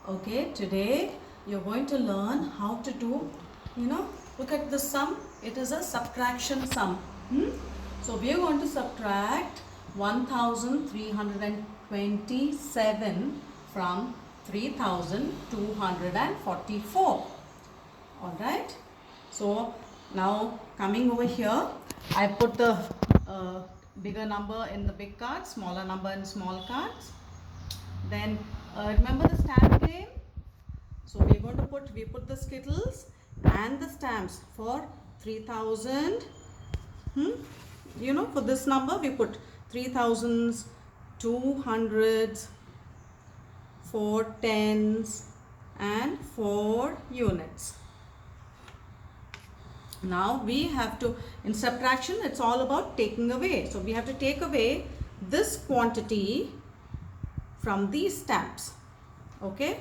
Okay, today you're going to learn how to do, look at the sum. It is a subtraction sum. So we are going to subtract 1327 from 3244. Alright. So now coming over here, I put the bigger number in the big cards, smaller number in small cards. Then remember the stamp game? So we put the skittles and the stamps for 3000. For this number we put 3000s, 200s, 4 tens and 4 units. Now we have to, in subtraction it's all about taking away. So we have to take away this quantity from these stamps. Okay.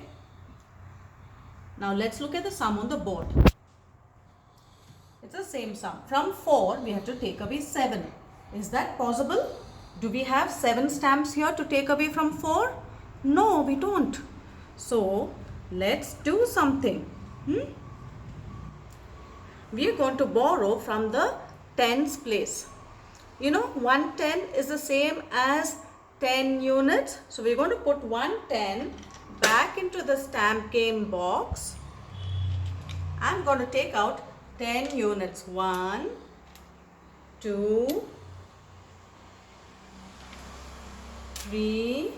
Now let's look at the sum on the board. It's the same sum. From 4 we have to take away 7. Is that possible? Do we have 7 stamps here to take away from 4? No, we don't. So let's do something. We are going to borrow from the tens place. 110 is the same as 10 units. So we're going to put 110 back into the stamp game box. I'm going to take out 10 units. 1, 2, 3,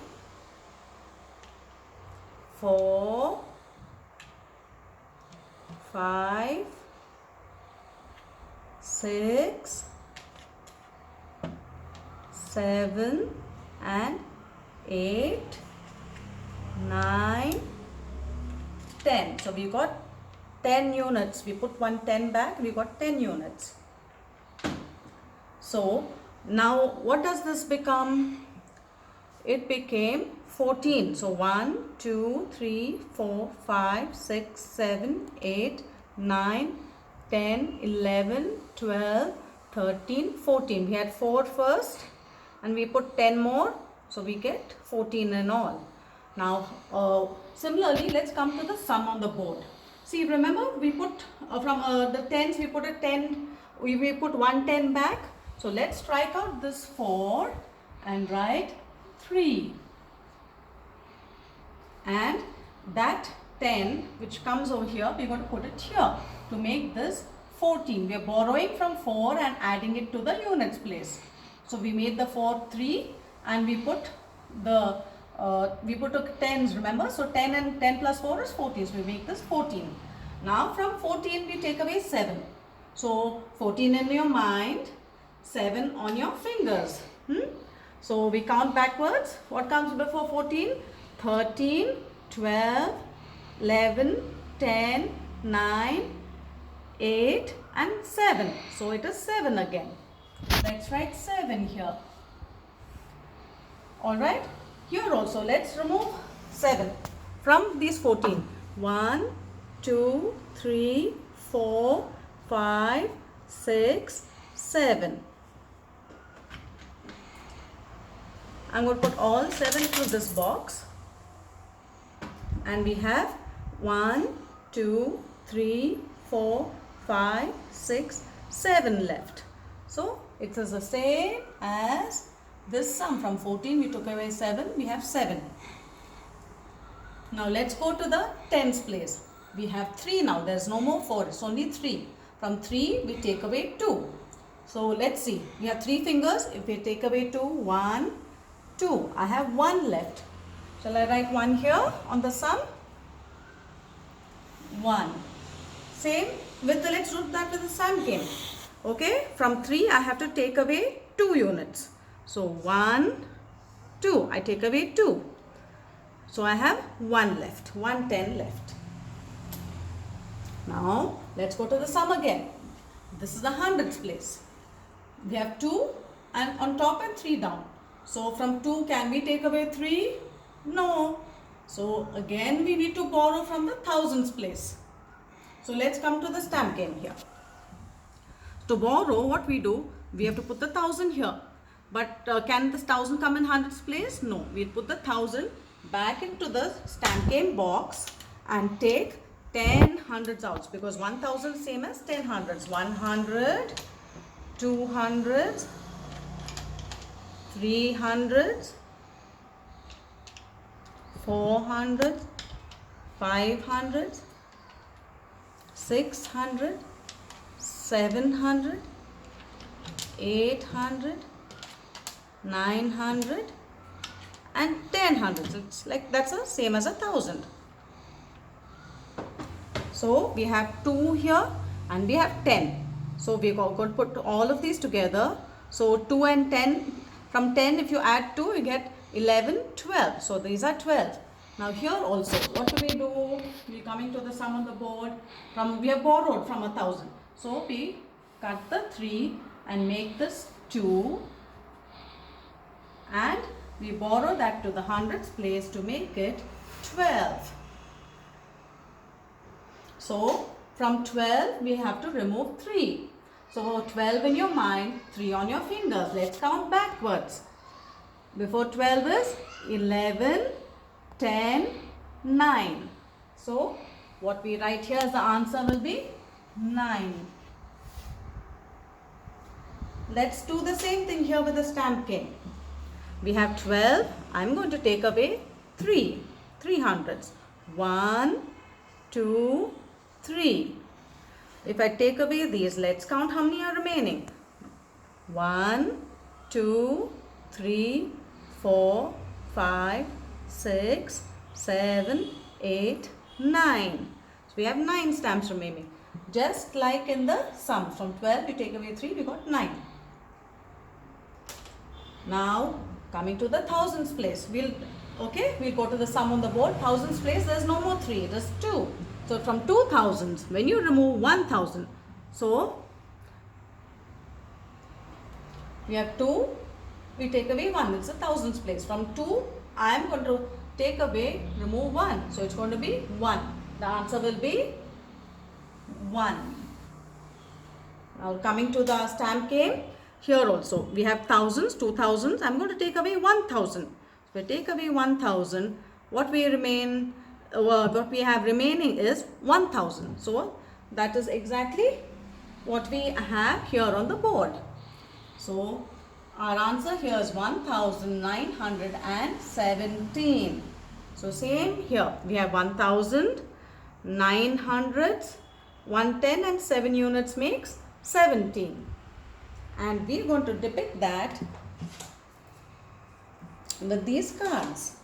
4, 5, 6, 7 and 8, 9, 10. So we got 10 units. We put 110 back. We got 10 units. So now what does this become? It became 14. So 1, 2, 3, 4, 5, 6, 7, 8, 9, 10, 11, 12, 13, 14. We had 4 first and we put 10 more. So we get 14 in all. Now similarly, let's come to the sum on the board. See, remember we put from the tens, we put a 10, we put 110 back. So let's strike out this 4 and write 3. And that 10 which comes over here, we're going to put it here to make this 14. We are borrowing from 4 and adding it to the units place. So we made the 4 3 and we put the tens, remember? So 10 and 10 plus 4 is 14. So we make this 14. Now from 14 we take away 7. So 14 in your mind, 7 on your fingers. So we count backwards. What comes before 14? 13, 12, 11, 10, 9, 8 and 7. So it is 7 again. Let's write 7 here. Alright. Here also let's remove 7 from these 14. 1, 2, 3, 4, 5, 6, 7. I'm going to put all 7 through this box. And we have 1, 2, 3, 4, 5, 6, 7 left. So it is the same as this sum. From 14 we took away 7, we have 7. Now let's go to the tens place. We have 3 now, there is no more 4, it's only 3. From 3 we take away 2. So let's see, we have 3 fingers. If we take away 2, 1, 2. I have 1 left. Shall I write 1 here on the sum? 1. Same with the, let's do that with the sum game. Okay, from 3 I have to take away 2 units. So 1, 2. I take away 2. So I have 1 left, 110 left. Now let's go to the sum again. This is the hundreds place. We have 2 and on top and 3 down. So from 2 can we take away 3? No. So again we need to borrow from the thousands place. So let's come to the stamp game here. To borrow, what we do, we have to put the 1000 here. But can this 1000 come in hundreds place? No. We'll put the 1000 back into the stamp game box and take 10 hundreds out, because 1000 same as 10 hundreds. 100, 200, 300, 400, 500, 600, 700, 800, 900 and 10 hundreds. It's like that's the same as 1000. So we have 2 here and we have 10. So we are going to put all of these together. So 2 and 10, from 10 if you add 2 you get 11, 12. So these are 12. Now here also, what do? We are coming to the sum on the board. We have borrowed from 1000. So we cut the 3 and make this 2. And we borrow that to the hundreds place to make it 12. So from 12 we have to remove 3. So 12 in your mind, 3 on your fingers. Let's count backwards. Before 12 is 11, 10, 9. So what we write here as the answer will be 9. Let's do the same thing here with the stamp game. We have 12. I'm going to take away 3 hundreds. 1, 2, 3. If I take away these, let's count how many are remaining. 1, 2, 3, 4, 5, 6, 7, 8, 9. So we have 9 stamps remaining. Just like in the sum, from 12 we take away 3, we got 9. Now coming to the thousands place, we'll go to the sum on the board. Thousands place, there's no more 3, there's 2. So from 2000, when you remove 1000, so we have 2, we take away 1, it's a thousands place. From 2, I am going to take away, remove 1, so it's going to be 1. The answer will be 1. Now coming to the stamp game, here also we have thousands, 2000s. I'm going to take away 1000. So if I take away 1000, what we have remaining is 1000. So that is exactly what we have here on the board. So our answer here is 1917. So same here, we have 1000, 900s, 110 and 7 units makes 17. And we are going to depict that with these cards.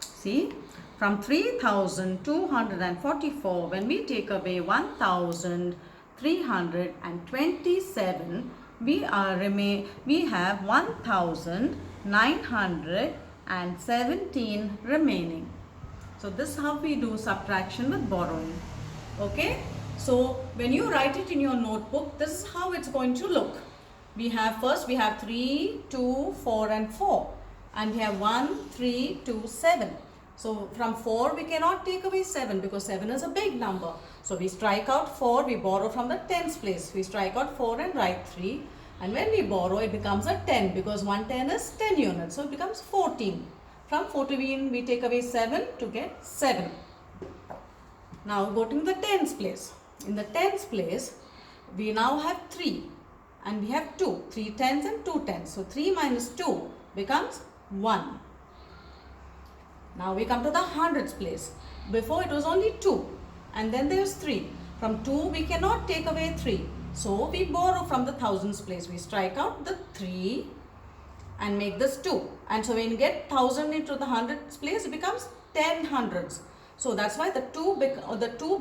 See, from 3244, when we take away 1327, we have 1917 remaining. So this is how we do subtraction with borrowing. Okay, so when you write it in your notebook, this is how it's going to look. We have 3, 2, 4 and 4, and we have 1, 3, 2, 7. So from 4 we cannot take away 7 because 7 is a big number. So we strike out 4, we borrow from the tens place. We strike out 4 and write 3. And when we borrow, it becomes a 10 because 110 is 10 units. So it becomes 14. From 14 we take away 7 to get 7. Now go to the tens place. In the tens place, we now have 3 and we have 2. 3 tens and 2 tens. So 3 minus 2 becomes 1. Now we come to the hundreds place. Before it was only 2 and then there is 3. From 2 we cannot take away 3. So we borrow from the thousands place. We strike out the 3 and make this 2. And so when you get 1000 into the hundreds place, it becomes 10 hundreds. So that's why the 2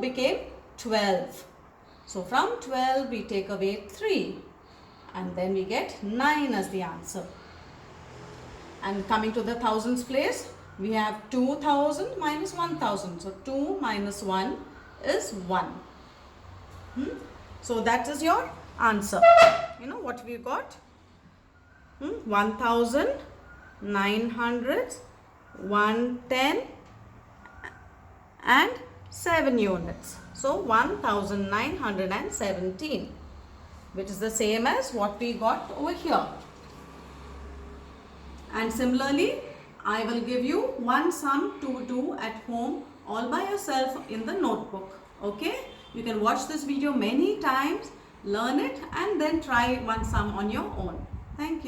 became 12. So from 12 we take away 3 and then we get 9 as the answer. And coming to the thousands place, we have 2000 minus 1000. So 2 minus 1 is 1. So that is your answer. You know what we got? 1000 900s, 110 and 7 units. So 1917, which is the same as what we got over here. And similarly, I will give you one sum to do at home all by yourself in the notebook. Okay? You can watch this video many times, learn it, and then try one sum on your own. Thank you.